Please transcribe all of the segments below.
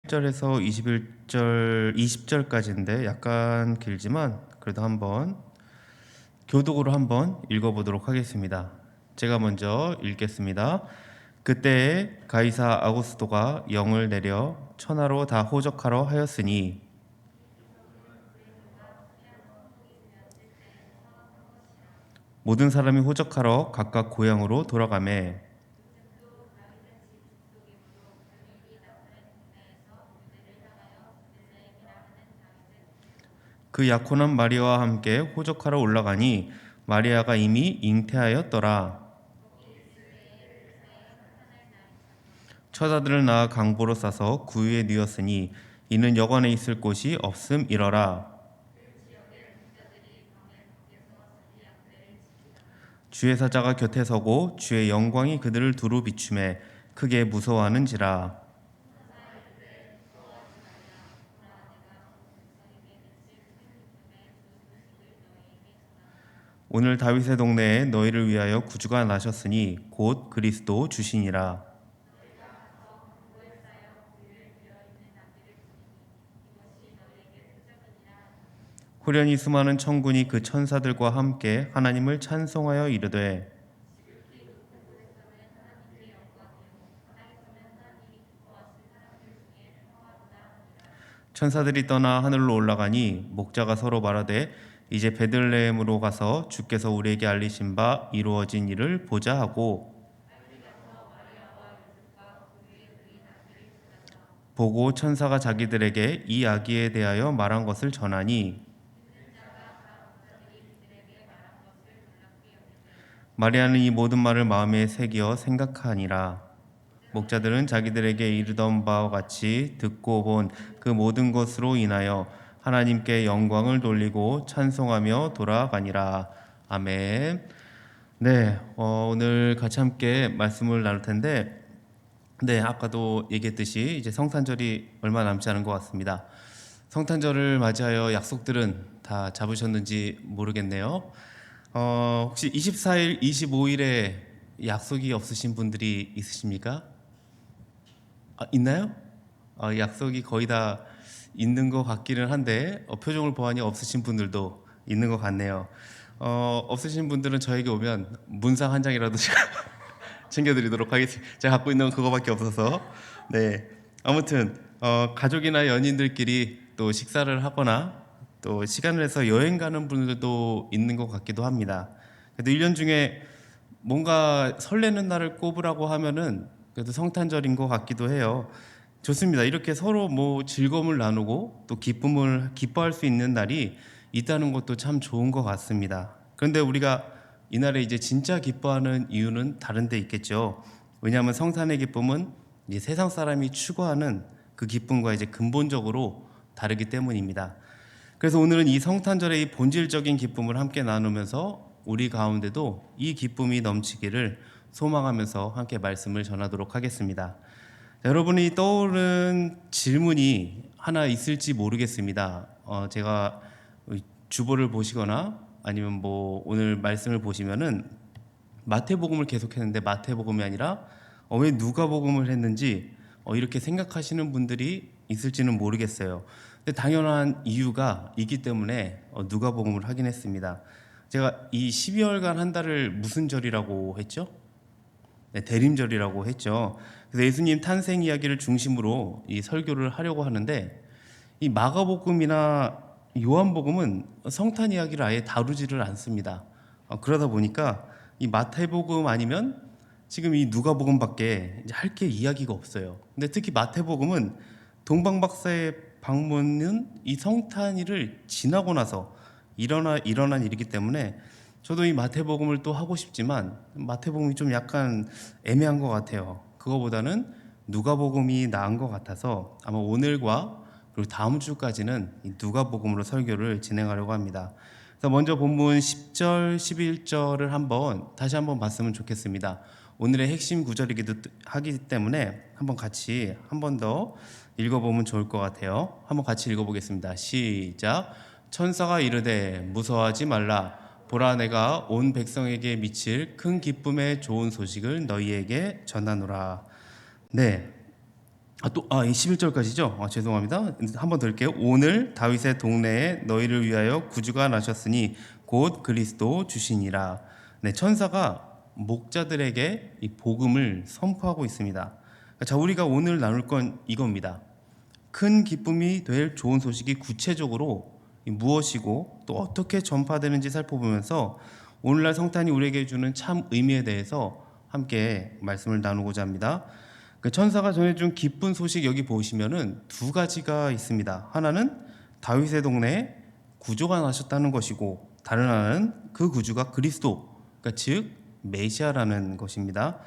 1절에서 21절, 20절까지인데 약간 길지만 그래도 한번 교독으로 한번 읽어보도록 하겠습니다. 제가 먼저 읽겠습니다. 그때에 가이사 아구스토가 영을 내려 천하로 다 호적하러 하였으니 모든 사람이 호적하러 각각 고향으로 돌아가매 그 약혼한 마리아와 함께 호적하러 올라가니 마리아가 이미 잉태하였더라. 처자들을 낳아 강보로 싸서 구유에 뉘었으니 이는 여관에 있을 곳이 없음이러라. 주의 사자가 곁에 서고 주의 영광이 그들을 두루 비추매 크게 무서워하는지라. 오늘 다윗의 동네에 너희를 위하여 구주가 나셨으니 곧 그리스도 주시니라. 후련히 수많은 천군이 그 천사들과 함께 하나님을 찬송하여 이르되 천사들이 떠나 하늘로 올라가니 목자가 서로 말하되 이제 베들레헴으로 가서 주께서 우리에게 알리신 바 이루어진 일을 보자 하고 보고 천사가 자기들에게 이 아기에 대하여 말한 것을 전하니 마리아는 이 모든 말을 마음에 새기어 생각하니라. 목자들은 자기들에게 이르던 바와 같이 듣고 본 그 모든 것으로 인하여 하나님께 영광을 돌리고 찬송하며 돌아가니라. 아멘. 네, 오늘 같이 함께 말씀을 나눌 텐데, 네, 아까도 얘기했듯이 이제 성탄절이 얼마 남지 않은 것 같습니다. 성탄절을 맞이하여 약속들은 다 잡으셨는지 모르겠네요. 혹시 24일, 25일에 약속이 없으신 분들이 있으십니까? 있나요? 약속이 거의 다 있는 것 같기는 한데 표정을 보아니 없으신 분들도 있는 것 같네요. 없으신 분들은 저에게 오면 문상 한 장이라도 제가 챙겨드리도록 하겠습니다. 제가 갖고 있는 건 그거밖에 없어서. 네, 아무튼 가족이나 연인들끼리 또 식사를 하거나 또 시간을 내서 여행 가는 분들도 있는 것 같기도 합니다. 그래도 1년 중에 뭔가 설레는 날을 꼽으라고 하면은 그래도 성탄절인 것 같기도 해요. 좋습니다. 이렇게 서로 뭐 즐거움을 나누고 또 기쁨을 기뻐할 수 있는 날이 있다는 것도 참 좋은 것 같습니다. 그런데 우리가 이날에 이제 진짜 기뻐하는 이유는 다른 데 있겠죠. 왜냐하면 성탄의 기쁨은 이제 세상 사람이 추구하는 그 기쁨과 이제 근본적으로 다르기 때문입니다. 그래서 오늘은 이 성탄절의 이 본질적인 기쁨을 함께 나누면서 우리 가운데도 이 기쁨이 넘치기를 소망하면서 함께 말씀을 전하도록 하겠습니다. 여러분이 떠오른 질문이 하나 있을지 모르겠습니다. 제가 주보를 보시거나 아니면 뭐 오늘 말씀을 보시면은 마태복음을 계속했는데 마태복음이 아니라 왜 누가복음을 했는지 이렇게 생각하시는 분들이 있을지는 모르겠어요. 근데 당연한 이유가 있기 때문에 누가복음을 하긴 했습니다. 제가 이 12월간 한 달을 무슨 절이라고 했죠? 네, 대림절이라고 했죠. 그래서 예수님 탄생 이야기를 중심으로 이 설교를 하려고 하는데 이 마가복음이나 요한복음은 성탄 이야기를 아예 다루지를 않습니다. 그러다 보니까 이 마태복음 아니면 지금 이 누가복음밖에 할 게 이야기가 없어요. 근데 특히 마태복음은 동방박사의 방문은 이 성탄일을 지나고 나서 일어난 일이기 때문에 저도 이 마태복음을 또 하고 싶지만 마태복음이 좀 약간 애매한 것 같아요. 그거보다는 누가복음이 나은 것 같아서 아마 오늘과 그리고 다음 주까지는 이 누가복음으로 설교를 진행하려고 합니다. 그래서 먼저 본문 10절, 11절을 다시 한번 봤으면 좋겠습니다. 오늘의 핵심 구절이기도 하기 때문에 한번 같이 한 번 더 읽어보면 좋을 것 같아요. 한번 같이 읽어보겠습니다. 시작. 천사가 이르되 무서워하지 말라. 보라, 내가 온 백성에게 미칠 큰 기쁨의 좋은 소식을 너희에게 전하노라. 네, 이 11절까지죠? 죄송합니다. 한번 더 할게요. 오늘 다윗의 동네에 너희를 위하여 구주가 나셨으니 곧 그리스도 주시니라. 네, 천사가 목자들에게 이 복음을 선포하고 있습니다. 자, 우리가 오늘 나눌 건 이겁니다. 큰 기쁨이 될 좋은 소식이 구체적으로 무엇이고 또 어떻게 전파되는지 살펴보면서 오늘날 성탄이 우리에게 주는 참 의미에 대해서 함께 말씀을 나누고자 합니다. 그 천사가 전해준 기쁜 소식 여기 보시면은 두 가지가 있습니다. 하나는 다윗의 동네에 구주가 나셨다는 것이고 다른 하나는 그 구주가 그리스도, 그러니까 즉 메시아라는 것입니다.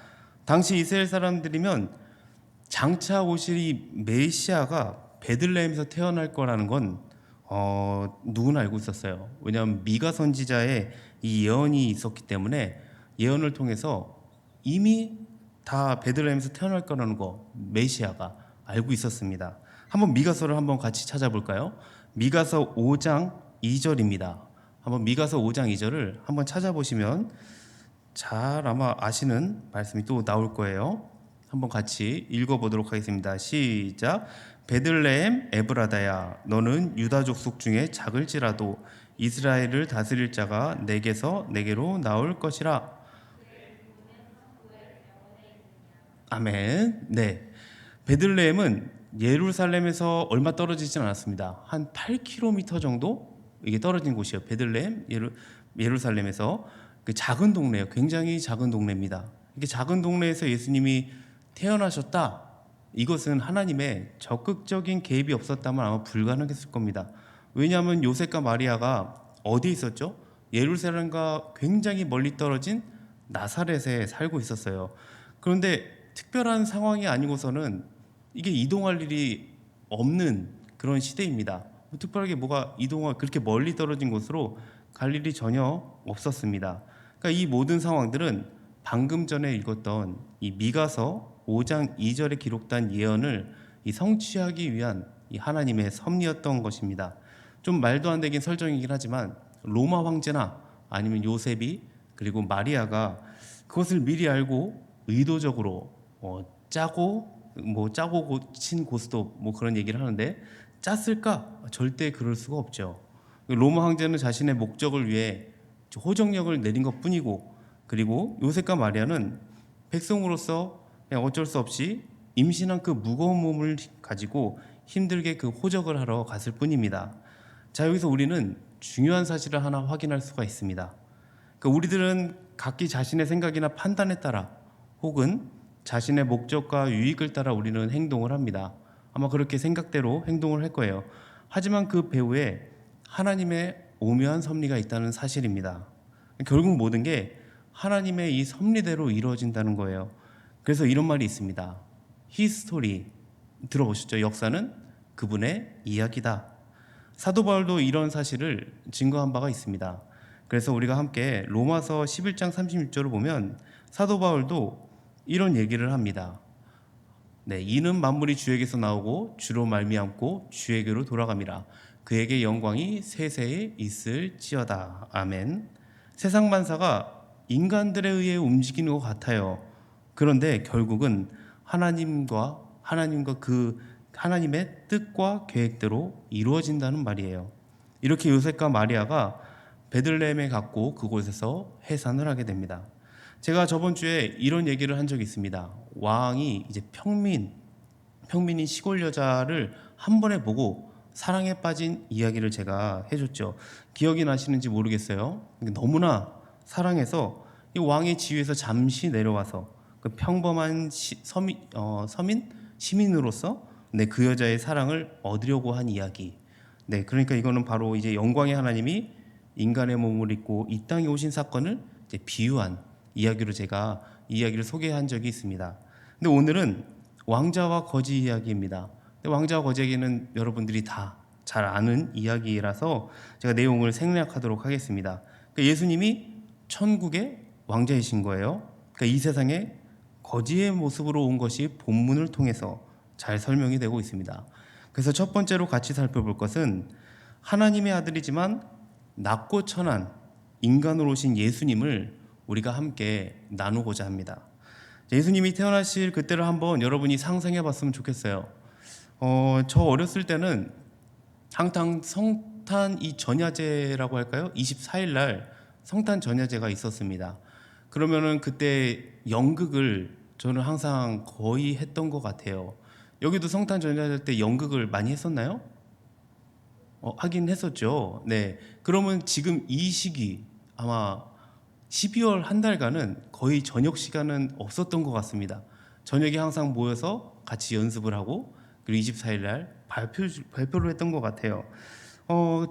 당시 이스라엘 사람들이면 장차 오실 이 메시아가 베들레헴에서 태어날 거라는 건 누구나 알고 있었어요. 왜냐하면 미가 선지자의 이 예언이 있었기 때문에 예언을 통해서 이미 다 베들레헴에서 태어날 거라는 거 메시아가 알고 있었습니다. 한번 미가서를 한번 같이 찾아볼까요? 미가서 5장 2절입니다. 한번 미가서 5장 2절을 한번 찾아보시면 잘 아마 아시는 말씀이 또 나올 거예요. 한번 같이 읽어보도록 하겠습니다. 시작. 베들레헴 에브라다야, 너는 유다 족속 중에 작을지라도 이스라엘을 다스릴 자가 내게로 나올 것이라. 아멘. 네. 베들레헴은 예루살렘에서 얼마 떨어지진 않았습니다. 한 8km 정도 이게 떨어진 곳이에요. 베들레헴, 예루살렘에서 그 작은 동네예요. 굉장히 작은 동네입니다. 이게 작은 동네에서 예수님이 태어나셨다. 이것은 하나님의 적극적인 개입이 없었다면 아마 불가능했을 겁니다. 왜냐하면 요셉과 마리아가 어디에 있었죠? 예루살렘과 굉장히 멀리 떨어진 나사렛에 살고 있었어요. 그런데 특별한 상황이 아니고서는 이게 이동할 일이 없는 그런 시대입니다. 특별하게 뭐가 그렇게 멀리 떨어진 곳으로 갈 일이 전혀 없었습니다. 그러니까 이 모든 상황들은 방금 전에 읽었던 이 미가서 5장 2절에 기록된 예언을 성취하기 위한 이 하나님의 섭리였던 것입니다. 좀 말도 안 되긴 설정이긴 하지만 로마 황제나 아니면 요셉이 그리고 마리아가 그것을 미리 알고 의도적으로 짜고 친 고스톱 그런 얘기를 하는데 짰을까? 절대 그럴 수가 없죠. 로마 황제는 자신의 목적을 위해 호정력을 내린 것 뿐이고, 그리고 요셉과 마리아는 백성으로서 그냥 어쩔 수 없이 임신한 그 무거운 몸을 가지고 힘들게 그 호적을 하러 갔을 뿐입니다. 자, 여기서 우리는 중요한 사실을 하나 확인할 수가 있습니다. 그러니까 우리들은 각기 자신의 생각이나 판단에 따라 혹은 자신의 목적과 유익을 따라 우리는 행동을 합니다. 아마 그렇게 생각대로 행동을 할 거예요. 하지만 그 배후에 하나님의 오묘한 섭리가 있다는 사실입니다. 결국 모든 게 하나님의 이 섭리대로 이루어진다는 거예요. 그래서 이런 말이 있습니다. 히스토리 들어보셨죠? 역사는 그분의 이야기다. 사도 바울도 이런 사실을 증거한 바가 있습니다. 그래서 우리가 함께 로마서 11장 36절을 보면 사도 바울도 이런 얘기를 합니다. 네, 이는 만물이 주에게서 나오고 주로 말미암고 주에게로 돌아갑니다. 그에게 영광이 세세에 있을지어다. 아멘. 세상 만사가 인간들에 의해 움직이는 것 같아요. 그런데 결국은 하나님의 뜻과 계획대로 이루어진다는 말이에요. 이렇게 요셉과 마리아가 베들레헴에 갔고 그곳에서 해산을 하게 됩니다. 제가 저번 주에 이런 얘기를 한 적이 있습니다. 왕이 이제 평민인 시골 여자를 한 번에 보고 사랑에 빠진 이야기를 제가 해줬죠. 기억이 나시는지 모르겠어요. 너무나 사랑해서 이 왕의 지위에서 잠시 내려와서 그 평범한 시민으로서 그 여자의 사랑을 얻으려고 한 이야기. 네, 그러니까 이거는 바로 이제 영광의 하나님이 인간의 몸을 입고 이 땅에 오신 사건을 이제 비유한 이야기로 제가 이야기를 소개한 적이 있습니다. 근데 오늘은 왕자와 거지 이야기입니다. 왕자와 거지 이야기는 여러분들이 다 잘 아는 이야기라서 제가 내용을 생략하도록 하겠습니다. 그러니까 예수님이 천국의 왕자이신 거예요. 그러니까 이 세상에 거지의 모습으로 온 것이 본문을 통해서 잘 설명이 되고 있습니다. 그래서 첫 번째로 같이 살펴볼 것은 하나님의 아들이지만 낮고 천한 인간으로 오신 예수님을 우리가 함께 나누고자 합니다. 예수님이 태어나실 그때를 한번 여러분이 상상해 봤으면 좋겠어요. 저 어렸을 때는 항상 성탄 이 전야제라고 할까요? 24일 날 성탄 전야제가 있었습니다. 그러면은 그때 연극을 저는 항상 거의 했던 것 같아요. 여기도 성탄 전야제 때 연극을 많이 했었나요? 하긴 했었죠. 네. 그러면 지금 이 시기 아마 12월 한 달간은 거의 저녁 시간은 없었던 것 같습니다. 저녁에 항상 모여서 같이 연습을 하고 그리고 24일 날 발표를 했던 것 같아요.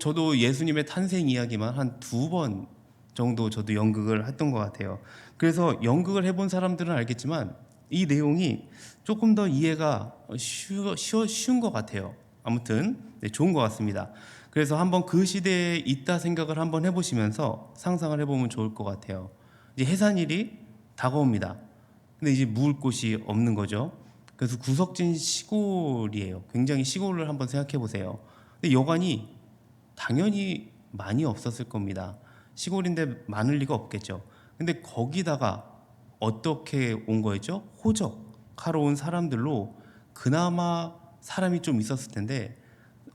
저도 예수님의 탄생 이야기만 한 두 번 정도 저도 연극을 했던 것 같아요. 그래서 연극을 해본 사람들은 알겠지만 이 내용이 조금 더 이해가 쉬운 것 같아요. 아무튼 네, 좋은 것 같습니다. 그래서 한번 그 시대에 있다 생각을 한번 해보시면서 상상을 해보면 좋을 것 같아요. 이제 해산일이 다가옵니다. 근데 이제 묵을 곳이 없는 거죠. 그래서 구석진 시골이에요. 굉장히 시골을 한번 생각해 보세요. 근데 여관이 당연히 많이 없었을 겁니다. 시골인데 많을 리가 없겠죠. 근데 거기다가 어떻게 온 거였죠? 호적하러 온 사람들로 그나마 사람이 좀 있었을 텐데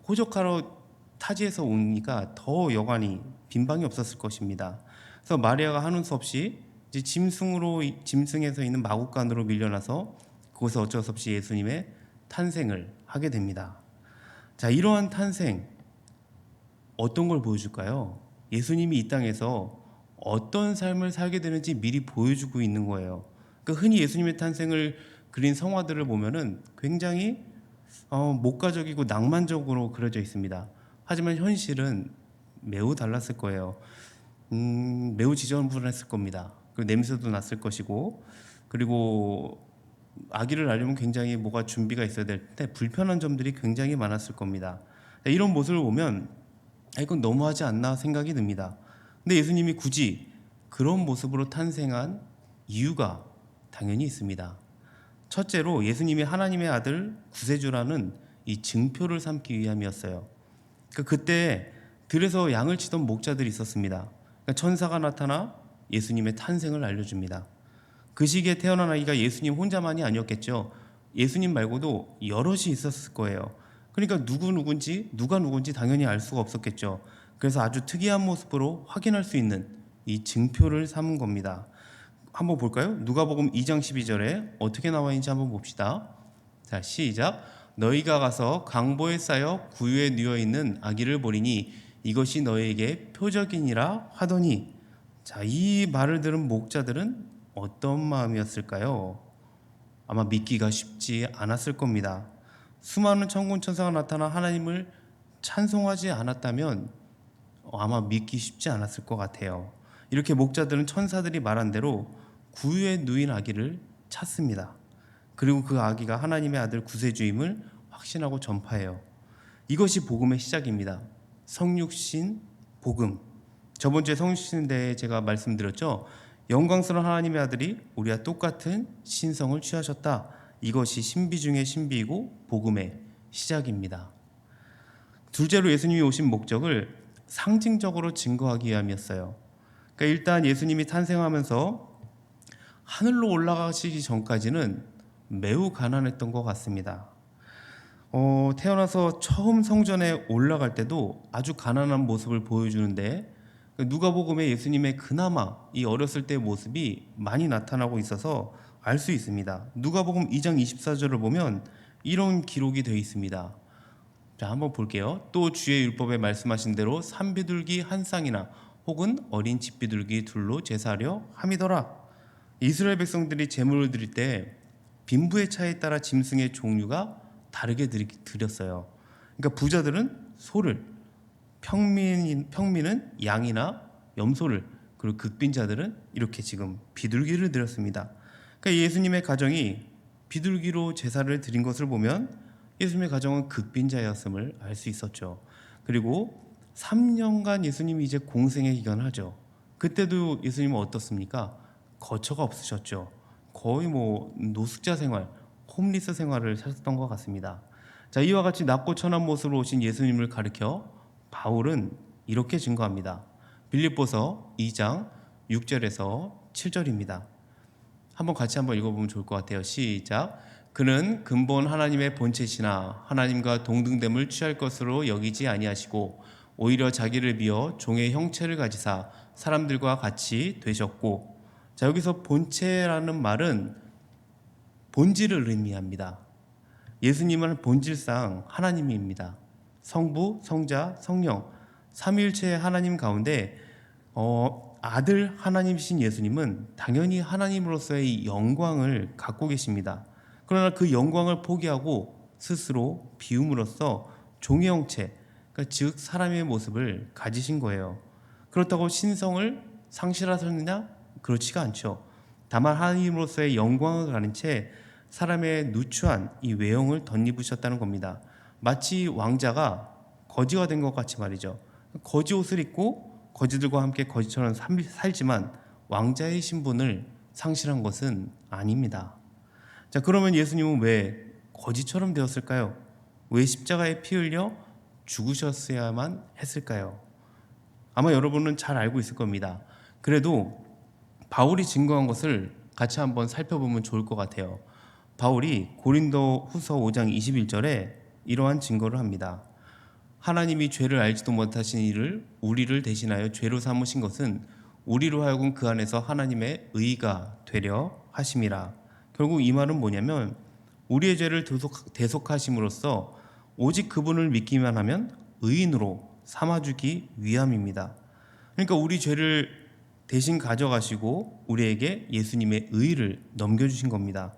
호적하러 타지에서 오니까 더 여관이 빈 방이 없었을 것입니다. 그래서 마리아가 하는 수 없이 이제 짐승에서 있는 마구간으로 밀려나서 그곳에 어쩔 수 없이 예수님의 탄생을 하게 됩니다. 자, 이러한 탄생 어떤 걸 보여줄까요? 예수님이 이 땅에서 어떤 삶을 살게 되는지 미리 보여주고 있는 거예요. 그러니까 흔히 예수님의 탄생을 그린 성화들을 보면은 굉장히 목가적이고 낭만적으로 그려져 있습니다. 하지만 현실은 매우 달랐을 거예요. 매우 지저분했을 겁니다. 그리고 냄새도 났을 것이고, 그리고 아기를 낳으려면 굉장히 뭐가 준비가 있어야 될 텐데 불편한 점들이 굉장히 많았을 겁니다. 이런 모습을 보면 이건 너무하지 않나 생각이 듭니다. 근데 예수님이 굳이 그런 모습으로 탄생한 이유가 당연히 있습니다. 첫째로 예수님이 하나님의 아들 구세주라는 이 증표를 삼기 위함이었어요. 그때 들에서 양을 치던 목자들이 있었습니다. 천사가 나타나 예수님의 탄생을 알려줍니다. 그 시기에 태어난 아이가 예수님 혼자만이 아니었겠죠. 예수님 말고도 여럿이 있었을 거예요. 그러니까 누가 누군지 당연히 알 수가 없었겠죠. 그래서 아주 특이한 모습으로 확인할 수 있는 이 증표를 삼은 겁니다. 한번 볼까요? 누가복음 2장 12절에 어떻게 나와 있는지 한번 봅시다. 자, 시작. 너희가 가서 강보에 쌓여 구유에 누워 있는 아기를 보리니 이것이 너희에게 표적이니라 하더니, 자, 이 말을 들은 목자들은 어떤 마음이었을까요? 아마 믿기가 쉽지 않았을 겁니다. 수많은 천군 천사가 나타나 하나님을 찬송하지 않았다면 아마 믿기 쉽지 않았을 것 같아요. 이렇게 목자들은 천사들이 말한 대로 구유에 누인 아기를 찾습니다. 그리고 그 아기가 하나님의 아들 구세주임을 확신하고 전파해요. 이것이 복음의 시작입니다. 성육신 복음. 저번 주에 성육신 대에 제가 말씀드렸죠. 영광스러운 하나님의 아들이 우리와 똑같은 신성을 취하셨다. 이것이 신비 중의 신비이고 복음의 시작입니다. 둘째로 예수님이 오신 목적을 상징적으로 증거하기 위함이었어요. 그러니까 일단 예수님이 탄생하면서 하늘로 올라가시기 전까지는 매우 가난했던 것 같습니다. 태어나서 처음 성전에 올라갈 때도 아주 가난한 모습을 보여주는데 누가복음에 예수님의 그나마 이 어렸을 때의 모습이 많이 나타나고 있어서 알 수 있습니다. 누가복음 2장 24절을 보면 이런 기록이 되어 있습니다. 자, 한번 볼게요. 또 주의 율법에 말씀하신 대로 산비둘기 한 쌍이나 혹은 어린 집비둘기 둘로 제사하려 함이더라. 이스라엘 백성들이 제물을 드릴 때 빈부의 차이에 따라 짐승의 종류가 다르게 드렸어요. 그러니까 부자들은 소를, 평민은 양이나 염소를, 그리고 극빈자들은 이렇게 지금 비둘기를 드렸습니다. 그러니까 예수님의 가정이 비둘기로 제사를 드린 것을 보면 예수님의 가정은 극빈자였음을 알 수 있었죠. 그리고 3년간 예수님이 이제 공생의 기간을 하죠. 그때도 예수님은 어떻습니까? 거처가 없으셨죠. 거의 노숙자 생활, 홈리스 생활을 하셨던 것 같습니다. 자, 이와 같이 낮고 천한 모습으로 오신 예수님을 가리켜 바울은 이렇게 증거합니다. 빌립보서 2장 6절에서 7절입니다. 한번 같이 한번 읽어보면 좋을 것 같아요. 시작. 그는 근본 하나님의 본체시나 하나님과 동등됨을 취할 것으로 여기지 아니하시고 오히려 자기를 비어 종의 형체를 가지사 사람들과 같이 되셨고. 자, 여기서 본체라는 말은 본질을 의미합니다. 예수님은 본질상 하나님입니다. 성부, 성자, 성령 삼위일체의 하나님 가운데 아들 하나님이신 예수님은 당연히 하나님으로서의 영광을 갖고 계십니다. 그러나 그 영광을 포기하고 스스로 비움으로써 종의 형체, 그러니까 즉 사람의 모습을 가지신 거예요. 그렇다고 신성을 상실하셨느냐? 그렇지가 않죠. 다만 하나님으로서의 영광을 가진 채 사람의 누추한 이 외형을 덧입으셨다는 겁니다. 마치 왕자가 거지가 된 것 같이 말이죠. 거지 옷을 입고 거지들과 함께 거지처럼 살지만 왕자의 신분을 상실한 것은 아닙니다. 자, 그러면 예수님은 왜 거지처럼 되었을까요? 왜 십자가에 피 흘려 죽으셨어야만 했을까요? 아마 여러분은 잘 알고 있을 겁니다. 그래도 바울이 증거한 것을 같이 한번 살펴보면 좋을 것 같아요. 바울이 고린도 후서 5장 21절에 이러한 증거를 합니다. 하나님이 죄를 알지도 못하신 이를 우리를 대신하여 죄로 삼으신 것은 우리로 하여금 그 안에서 하나님의 의가 되려 하심이라. 결국 이 말은 뭐냐면 우리의 죄를 대속하심으로써 오직 그분을 믿기만 하면 의인으로 삼아주기 위함입니다. 그러니까 우리 죄를 대신 가져가시고 우리에게 예수님의 의를 넘겨주신 겁니다.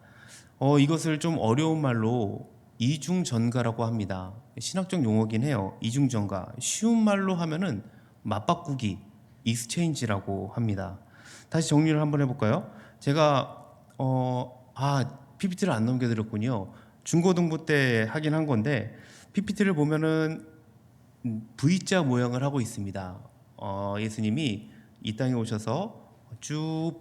이것을 좀 어려운 말로 이중전가라고 합니다. 신학적 용어긴 해요. 이중전가. 쉬운 말로 하면은 맞바꾸기, 익스체인지라고 합니다. 다시 정리를 한번 해볼까요? 제가 PPT를 안 넘겨드렸군요. 중고등부 때 하긴 한 건데 PPT를 보면은 V자 모양을 하고 있습니다. 예수님이 이 땅에 오셔서 쭉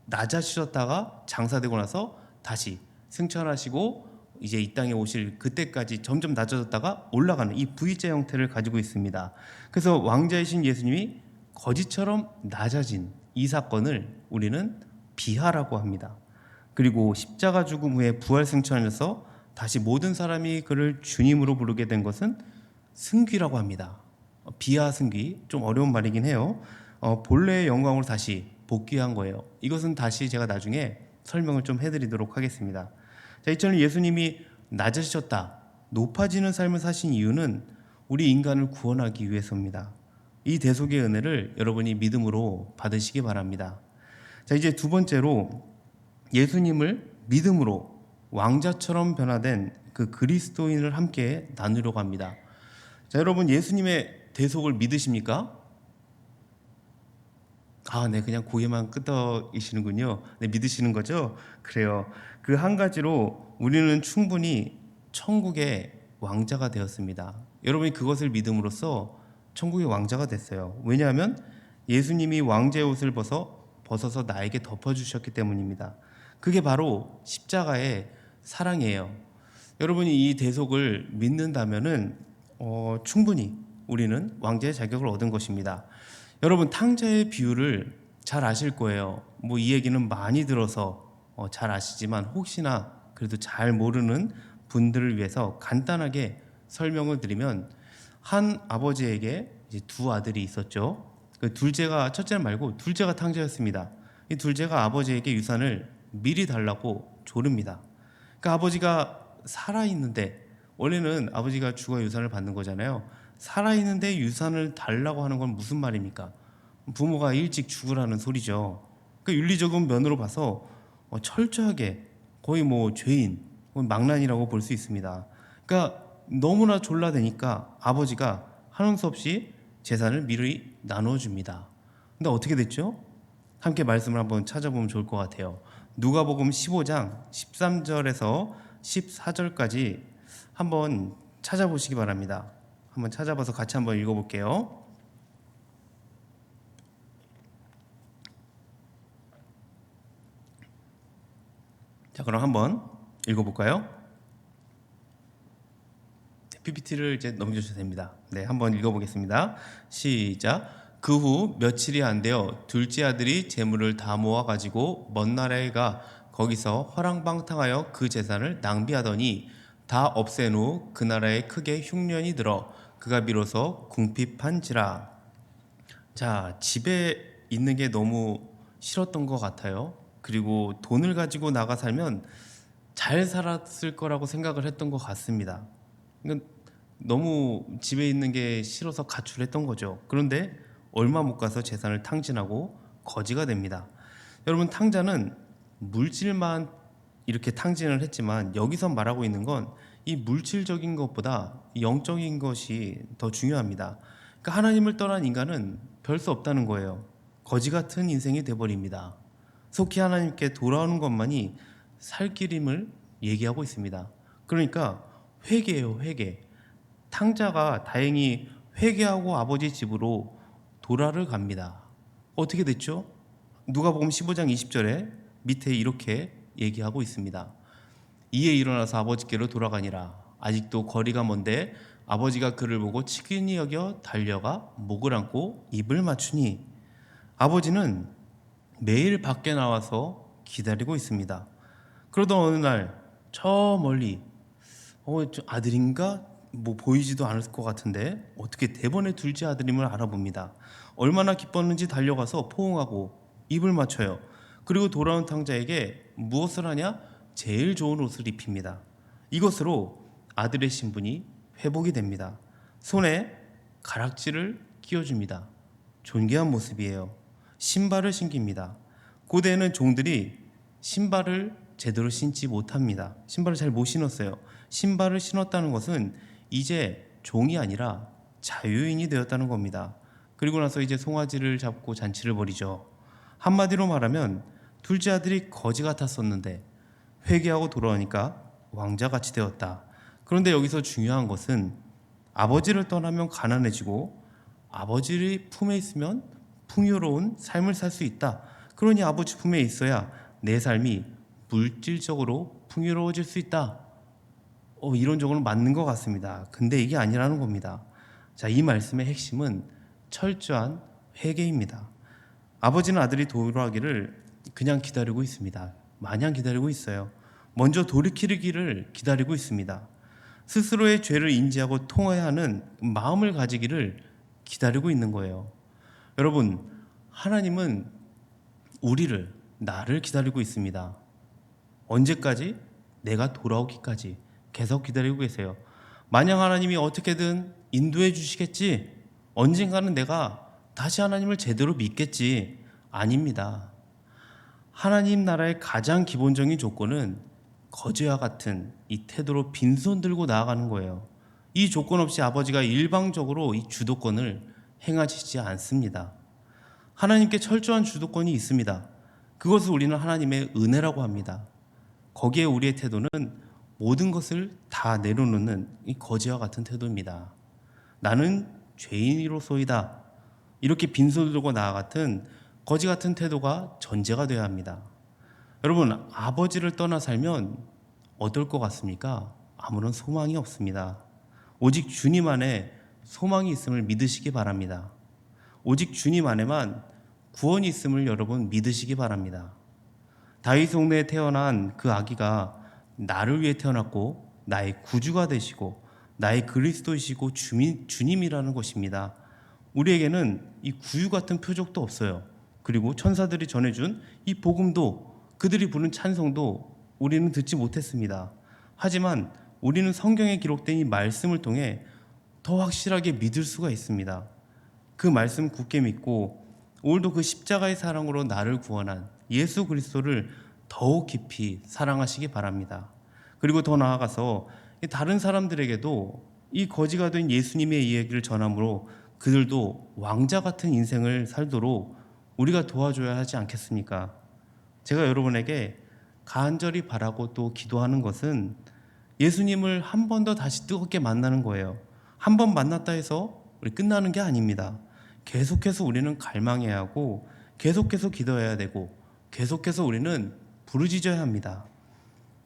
낮아지셨다가 장사되고 나서 다시 승천하시고 이제 이 땅에 오실 그때까지 점점 낮아졌다가 올라가는 이 V자 형태를 가지고 있습니다. 그래서 왕자이신 예수님이 거지처럼 낮아진 이 사건을 우리는 비하라고 합니다. 그리고 십자가 죽음 후에 부활 승천해서 다시 모든 사람이 그를 주님으로 부르게 된 것은 승귀라고 합니다. 비하 승귀, 좀 어려운 말이긴 해요. 본래의 영광으로 다시 복귀한 거예요. 이것은 다시 제가 나중에 설명을 좀 해드리도록 하겠습니다. 자, 이처럼 예수님이 낮아지셨다, 높아지는 삶을 사신 이유는 우리 인간을 구원하기 위해서입니다. 이 대속의 은혜를 여러분이 믿음으로 받으시기 바랍니다. 자, 이제 두 번째로 예수님을 믿음으로 왕자처럼 변화된 그 그리스도인을 함께 나누려고 합니다. 자, 여러분 예수님의 대속을 믿으십니까? 네, 그냥 고개만 끄덕이시는군요. 네, 믿으시는 거죠? 그래요. 그 한 가지로 우리는 충분히 천국의 왕자가 되었습니다. 여러분이 그것을 믿음으로써 천국의 왕자가 됐어요. 왜냐하면 예수님이 왕자의 옷을 벗어서 나에게 덮어주셨기 때문입니다. 그게 바로 십자가의 사랑이에요. 여러분이 이 대속을 믿는다면은 충분히 우리는 왕자의 자격을 얻은 것입니다. 여러분 탕자의 비유를 잘 아실 거예요. 뭐 이 얘기는 많이 들어서 잘 아시지만 혹시나 그래도 잘 모르는 분들을 위해서 간단하게 설명을 드리면 한 아버지에게 이제 두 아들이 있었죠. 그 둘째가 첫째 말고 둘째가 탕자였습니다. 이 둘째가 아버지에게 유산을 미리 달라고 조릅니다. 그러니까 아버지가 살아있는데 원래는 아버지가 죽어 유산을 받는 거잖아요. 살아있는데 유산을 달라고 하는 건 무슨 말입니까? 부모가 일찍 죽으라는 소리죠. 그러니까 윤리적인 면으로 봐서 철저하게 거의 뭐 죄인, 망난이라고 볼 수 있습니다. 그러니까 너무나 졸라대니까 아버지가 하는 수 없이 재산을 미리 나눠줍니다. 근데 어떻게 됐죠? 함께 말씀을 한번 찾아보면 좋을 것 같아요. 누가복음 15장 13절에서 14절까지 한번 찾아보시기 바랍니다. 한번 찾아봐서 같이 한번 읽어볼게요. 자, 그럼 한번 읽어볼까요? PPT를 이제 넘겨주셔도 됩니다. 네, 한번 읽어보겠습니다. 시작. 그 후 며칠이 안 되어 둘째 아들이 재물을 다 모아가지고 먼 나라에 가 거기서 허랑방탕하여 그 재산을 낭비하더니 다 없앤 후 그 나라에 크게 흉년이 들어 그가 비로소 궁핍한지라. 자, 집에 있는 게 너무 싫었던 것 같아요. 그리고 돈을 가지고 나가 살면 잘 살았을 거라고 생각을 했던 것 같습니다. 그러니까 너무 집에 있는 게 싫어서 가출했던 거죠. 그런데 얼마 못 가서 재산을 탕진하고 거지가 됩니다. 여러분, 탕자는 물질만 이렇게 탕진을 했지만 여기서 말하고 있는 건 이 물질적인 것보다 영적인 것이 더 중요합니다. 그러니까 하나님을 떠난 인간은 별 수 없다는 거예요. 거지 같은 인생이 돼버립니다. 속히 하나님께 돌아오는 것만이 살 길임을 얘기하고 있습니다. 그러니까 회개예요, 회개. 탕자가 다행히 회개하고 아버지 집으로 돌아를 갑니다. 어떻게 됐죠? 누가복음 15장 20절에 밑에 이렇게 얘기하고 있습니다. 이에 일어나서 아버지께로 돌아가니라. 아직도 거리가 먼데 아버지가 그를 보고 치근히 여겨 달려가 목을 안고 입을 맞추니, 아버지는 매일 밖에 나와서 기다리고 있습니다. 그러던 어느 날 저 멀리 저 아들인가 뭐 보이지도 않을 것 같은데 어떻게 대번에 둘째 아들임을 알아봅니다. 얼마나 기뻤는지 달려가서 포옹하고 입을 맞춰요. 그리고 돌아온 탕자에게 무엇을 하냐? 제일 좋은 옷을 입힙니다. 이것으로 아들의 신분이 회복이 됩니다. 손에 가락지를 끼워줍니다. 존귀한 모습이에요. 신발을 신깁니다. 고대에는 종들이 신발을 제대로 신지 못합니다. 신발을 잘 못 신었어요. 신발을 신었다는 것은 이제 종이 아니라 자유인이 되었다는 겁니다. 그리고 나서 이제 송아지를 잡고 잔치를 벌이죠. 한마디로 말하면 둘째 아들이 거지 같았었는데 회개하고 돌아오니까 왕자같이 되었다. 그런데 여기서 중요한 것은 아버지를 떠나면 가난해지고 아버지 품에 있으면 풍요로운 삶을 살 수 있다. 그러니 아버지 품에 있어야 내 삶이 물질적으로 풍요로워질 수 있다. 이론적으로 맞는 것 같습니다. 근데 이게 아니라는 겁니다. 자, 이 말씀의 핵심은 철저한 회개입니다. 아버지는 아들이 돌아가기를 그냥 기다리고 있습니다. 마냥 기다리고 있어요. 먼저 돌이키기를 기다리고 있습니다. 스스로의 죄를 인지하고 통해야 하는 마음을 가지기를 기다리고 있는 거예요. 여러분, 하나님은 나를 기다리고 있습니다. 언제까지? 내가 돌아오기까지 계속 기다리고 계세요. 만약 하나님이 어떻게든 인도해 주시겠지, 언젠가는 내가 다시 하나님을 제대로 믿겠지. 아닙니다. 하나님 나라의 가장 기본적인 조건은 거지와 같은 이 태도로 빈손 들고 나아가는 거예요. 이 조건 없이 아버지가 일방적으로 이 주도권을 행하시지 않습니다. 하나님께 철저한 주도권이 있습니다. 그것을 우리는 하나님의 은혜라고 합니다. 거기에 우리의 태도는 모든 것을 다 내려놓는 이 거지와 같은 태도입니다. 나는 죄인으로소이다. 이렇게 빈손 들고 나와 같은 거지 같은 태도가 전제가 되어야 합니다. 여러분, 아버지를 떠나 살면 어떨 것 같습니까? 아무런 소망이 없습니다. 오직 주님 안에 소망이 있음을 믿으시기 바랍니다. 오직 주님 안에만 구원이 있음을 여러분 믿으시기 바랍니다. 다윗 동네에 태어난 그 아기가 나를 위해 태어났고 나의 구주가 되시고 나의 그리스도이시고 주님이라는 것입니다. 우리에게는 이 구유 같은 표적도 없어요. 그리고 천사들이 전해준 이 복음도, 그들이 부른 찬송도 우리는 듣지 못했습니다. 하지만 우리는 성경에 기록된 이 말씀을 통해 더 확실하게 믿을 수가 있습니다. 그 말씀 굳게 믿고 오늘도 그 십자가의 사랑으로 나를 구원한 예수 그리스도를 더욱 깊이 사랑하시기 바랍니다. 그리고 더 나아가서 다른 사람들에게도 이 거지가 된 예수님의 이야기를 전함으로 그들도 왕자 같은 인생을 살도록 우리가 도와줘야 하지 않겠습니까? 제가 여러분에게 간절히 바라고 또 기도하는 것은 예수님을 한 번 더 다시 뜨겁게 만나는 거예요. 한 번 만났다 해서 우리 끝나는 게 아닙니다. 계속해서 우리는 갈망해야 하고 계속해서 기도해야 되고 계속해서 우리는 부르짖어야 합니다.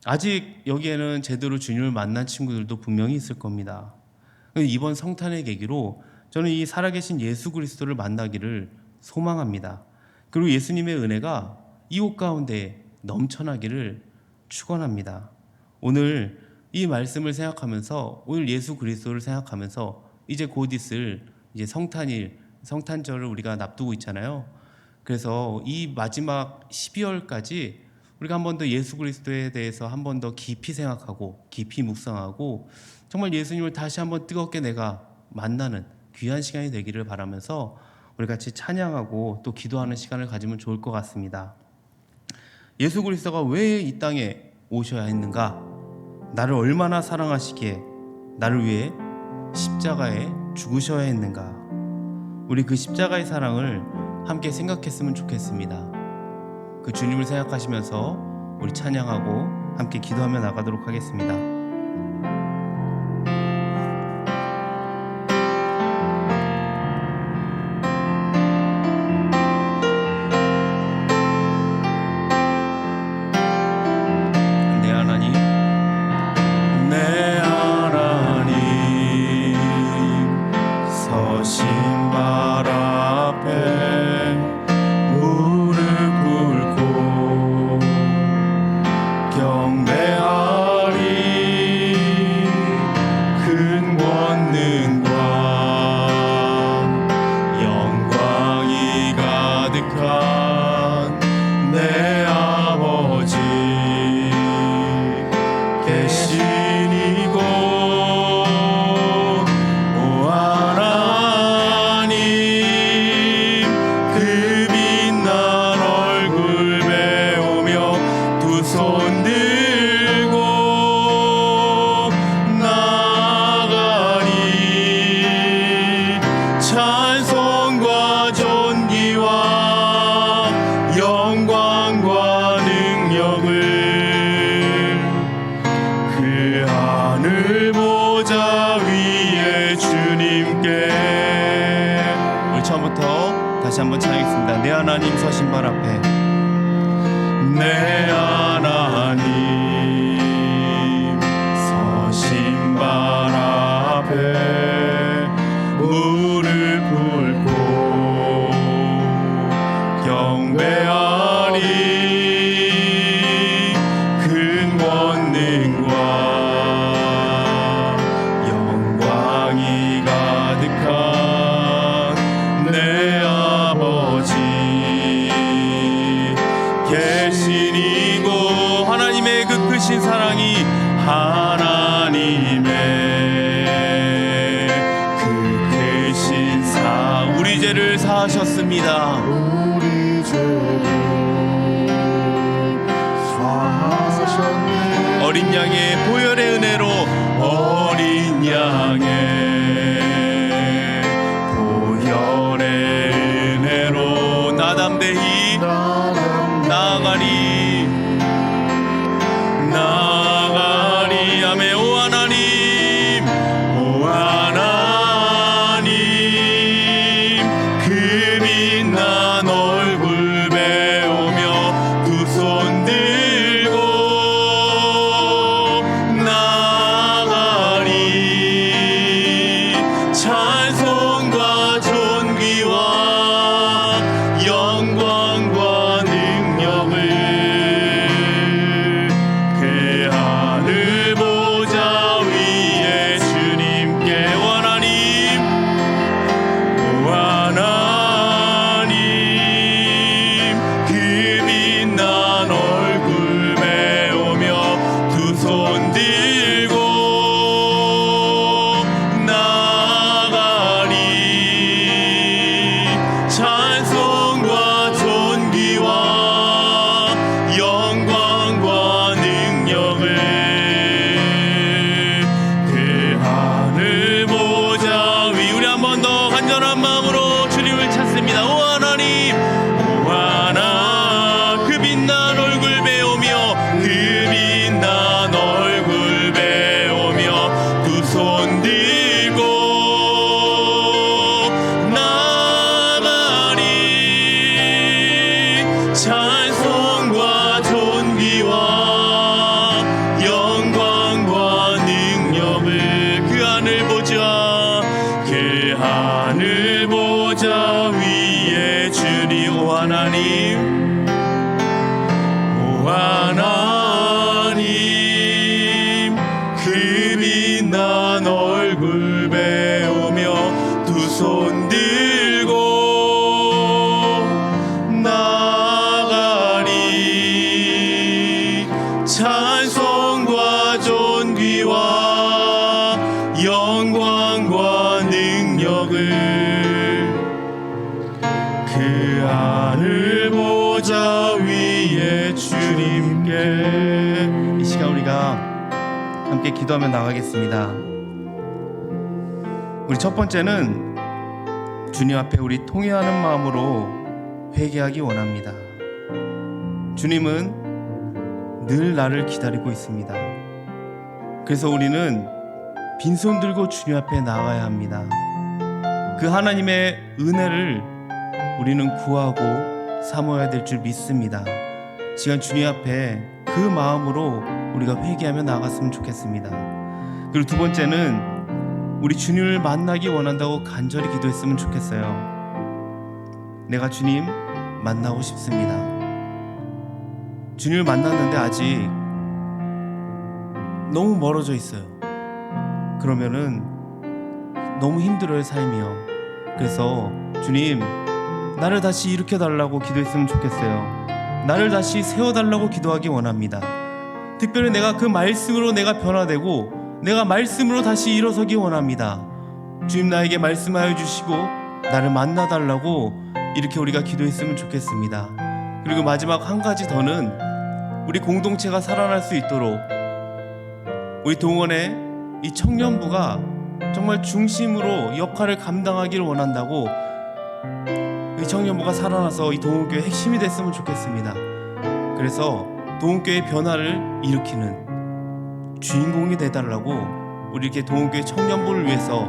아직 여기에는 제대로 주님을 만난 친구들도 분명히 있을 겁니다. 이번 성탄의 계기로 저는 이 살아계신 예수 그리스도를 만나기를 소망합니다. 그리고 예수님의 은혜가 이 옷 가운데 넘쳐나기를 축원합니다. 오늘 이 말씀을 생각하면서, 오늘 예수 그리스도를 생각하면서 이제 곧 있을 이제 성탄일, 성탄절을 우리가 납두고 있잖아요. 그래서 이 마지막 12월까지 우리가 한 번 더 예수 그리스도에 대해서 한 번 더 깊이 생각하고 깊이 묵상하고 정말 예수님을 다시 한번 뜨겁게 내가 만나는 귀한 시간이 되기를 바라면서 우리 같이 찬양하고 또 기도하는 시간을 가지면 좋을 것 같습니다. 예수 그리스도가 왜 이 땅에 오셔야 했는가? 나를 얼마나 사랑하시기에 나를 위해 십자가에 죽으셔야 했는가? 우리 그 십자가의 사랑을 함께 생각했으면 좋겠습니다. 그 주님을 생각하시면서 우리 찬양하고 함께 기도하며 나가도록 하겠습니다. 다시 한번 찬양하겠습니다. 내 하나님 서신 발 앞에, 내 하나님 서신 발 앞에 무릎 꿇고 경배하리. 큰 권능과 영광이 가득한 내 아버지 계시니고, 하나님의 그 크신 사랑이, 하나님의 그 크신 우리 죄를 사하셨습니다. 우리 죄를 사하셨네. 어린 양의 보혈의 은혜로, 어린 양의 보혈의 은혜로 나담대히 나아가리. 아멘. 오 하나님, 오 하나님 그 빛난 얼굴 배우며 두 손 들고 나아가리. 찬송과 존귀와 영광과 능력을 그 하늘 보좌 위에 주님께, 오 하나님, 오 하나님 그 빛난 얼굴 배우며 두 손 들고 나아가리. 찬송과 존귀와 영광과 능력을 그 하늘 보좌 위. 우리 한 번 더 간절한 마음으로 주님을 찾습니다. 오 하나님, 오 하나 그 빛난 얼굴 배우며 그 빛난 얼굴 배우며 두 손 들고 나가리. 찬송과 존귀와 영광과 능력을 그 하늘 보좌, 그 하늘 보좌 위에 주니. 오 하나님, 오 영광과 능력을 그 하늘 보좌 위에 주님께. 이 시간 우리가 함께 기도하며 나가겠습니다. 우리 첫 번째는 주님 앞에 우리 통회하는 마음으로 회개하기 원합니다. 주님은 늘 나를 기다리고 있습니다. 그래서 우리는 빈손 들고 주님 앞에 나아가야 합니다. 그 하나님의 은혜를 우리는 구하고 사모해야 될 줄 믿습니다. 시간 주님 앞에 그 마음으로 우리가 회개하며 나아갔으면 좋겠습니다. 그리고 두 번째는 우리 주님을 만나기 원한다고 간절히 기도했으면 좋겠어요. 내가 주님 만나고 싶습니다. 주님을 만났는데 아직 너무 멀어져 있어요. 그러면은 너무 힘들어요, 삶이요. 그래서 주님, 나를 다시 일으켜달라고 기도했으면 좋겠어요. 나를 다시 세워달라고 기도하기 원합니다. 특별히 내가 그 말씀으로 내가 변화되고 내가 말씀으로 다시 일어서기 원합니다. 주님, 나에게 말씀하여 주시고 나를 만나달라고 이렇게 우리가 기도했으면 좋겠습니다. 그리고 마지막 한 가지 더는 우리 공동체가 살아날 수 있도록 우리 동원의 이 청년부가 정말 중심으로 역할을 감당하기를 원한다고 이 청년부가 살아나서 이 동원교회 핵심이 됐으면 좋겠습니다. 그래서 동원교회의 변화를 일으키는 주인공이 되달라고 우리 이렇게 동원교회 청년부를 위해서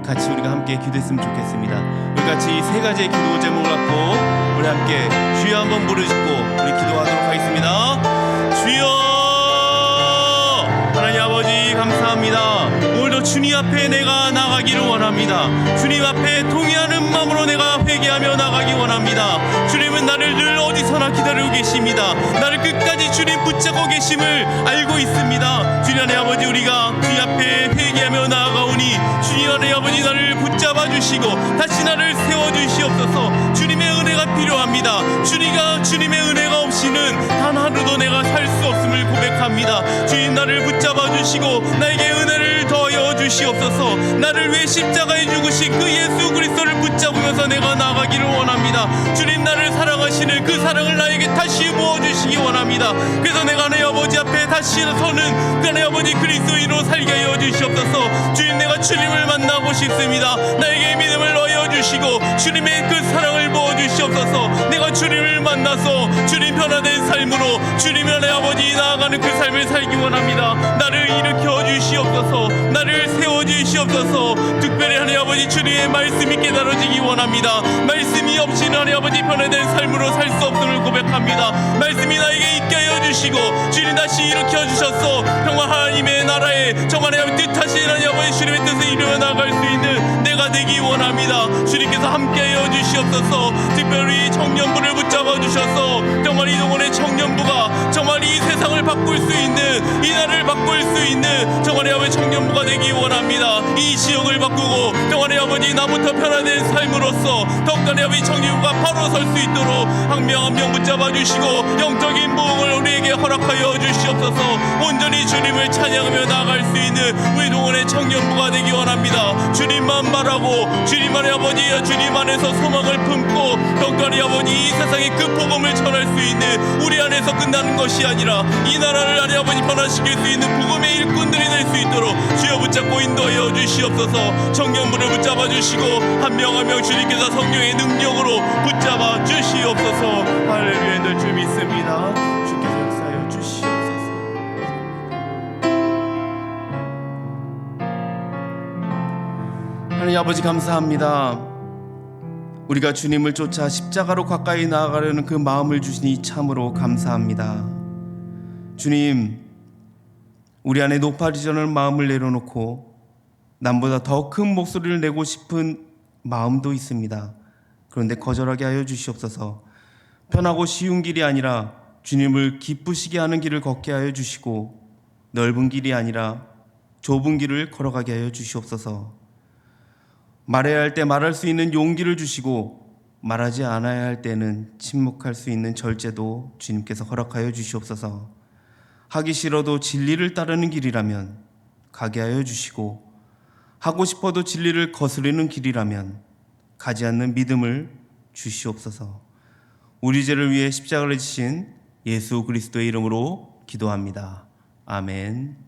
같이 우리가 함께 기도했으면 좋겠습니다. 우리 같이 세 가지의 기도 제목을 갖고 우리 함께 주여 한번 부르짖고 우리 기도하도록 하겠습니다. 주여, 하나님 아버지 감사합니다. 오늘도 주님 앞에 내가 나가기를 원합니다. 주님 앞에 동의하는 마음으로 내가 회개하며 나가기 원합니다. 주님은 나를 늘 어디서나 기다리고 계십니다. 나를 끝까지 주님 붙잡고 계심을 알고 있습니다. 주님 하나님 아버지, 우리가 주님 앞에 회개하며 나아가오니 주님 하나님 아버지, 나를 붙잡아 주시고 다시 나를 세워주시옵소서. 주님의 은혜가 필요합니다. 주님의 은혜가 없이는 단 하루도 내가 살 수 없음을 고백합니다. 주님, 나를 붙잡아 주시고 나에게 은혜를 더하여 주시옵소서. 나를 위해 십자가에 죽으신 그 예수 그리스도를 붙잡으면서 내가 나아가기를 원합니다. 주님, 나를 사랑하시는 그 사랑을 나에게 다시 부어주시기 원합니다. 그래서 내가 내 아버지 앞에 다시 서는 그 내 아버지 그리스도인으로 살게 하여 주시옵소서. 주님, 내가 주님을 만나고 싶습니다. 나에게 믿음을 넣어 주시고 주님의 그 사랑을 부어 주시옵소서. 내가 주님을 만나서 주님 변화된 삶으로 주님의 내 아버지 나아가는 그 삶을 살기 원합니다. 나를 일으켜 주시옵소서. 나를 세워 주시옵소서. 특별히 하나님 아버지, 주님의 말씀이 깨달아지기 원합니다. 말씀이 없이는 하나님 아버지 변화된 삶으로 살 수 없음을 고백합니다. 말씀이 나에게 있게 하여 주시고 주님 다시 일으켜 주셔서 정말 하나님의 나라에 정말 하나님의 뜻하신 하나님 아버지 주님의 뜻을 이루어 나갈 수 있는 내가 되기 원합니다. 주님께서 함께 하여 주시옵소서. 특별히 청년부를 붙잡아 주셔서 정말 이동원의 청년부가 정말 이 세상을 바꿀 수 있는, 이 나라를 바꿀 수 있는 정말 아버지 청년부가 되기 원합니다. 이 지역을 바꾸고 정말 아버지 나부터 변화된 삶으로서 더욱더 아버지 청년부가 바로 설 수 있도록 한 명 한 명 붙잡아 주시고 영적인 부흥을 우리에게 허락하여 주시옵소서. 온전히 주님을 찬양하며 나아갈 수 있는 우리 동원의 청년부가 되기 원합니다. 주님만 바라고 주님만의 아버지 주님 안에서 소망을 품고 더욱더 아버지 이 세상에 그 복음을 전할 수 있는 우리 안에서 끝나는 것이 아니라 이 나라를 아버지 변화시킬 수 있는 복음의 일꾼들이 될 수 있도록 주여 붙잡고 인도하여 주시옵소서. 청년부를 붙잡아 주시고 한 명 한 명 주님께서 성령의 능력으로 붙잡아 주시옵소서. 할렐루야, 늘 주 믿습니다. 주께서 역사하여 주시옵소서. 하나님 아버지 감사합니다. 우리가 주님을 쫓아 십자가로 가까이 나아가려는 그 마음을 주시니 참으로 감사합니다. 주님, 우리 안에 높아지려는 마음을 내려놓고 남보다 더 큰 목소리를 내고 싶은 마음도 있습니다. 그런데 거절하게 하여 주시옵소서. 편하고 쉬운 길이 아니라 주님을 기쁘시게 하는 길을 걷게 하여 주시고 넓은 길이 아니라 좁은 길을 걸어가게 하여 주시옵소서. 말해야 할 때 말할 수 있는 용기를 주시고 말하지 않아야 할 때는 침묵할 수 있는 절제도 주님께서 허락하여 주시옵소서. 하기 싫어도 진리를 따르는 길이라면 가게 하여 주시고 하고 싶어도 진리를 거스르는 길이라면 가지 않는 믿음을 주시옵소서. 우리 죄를 위해 십자가를 지신 예수 그리스도의 이름으로 기도합니다. 아멘.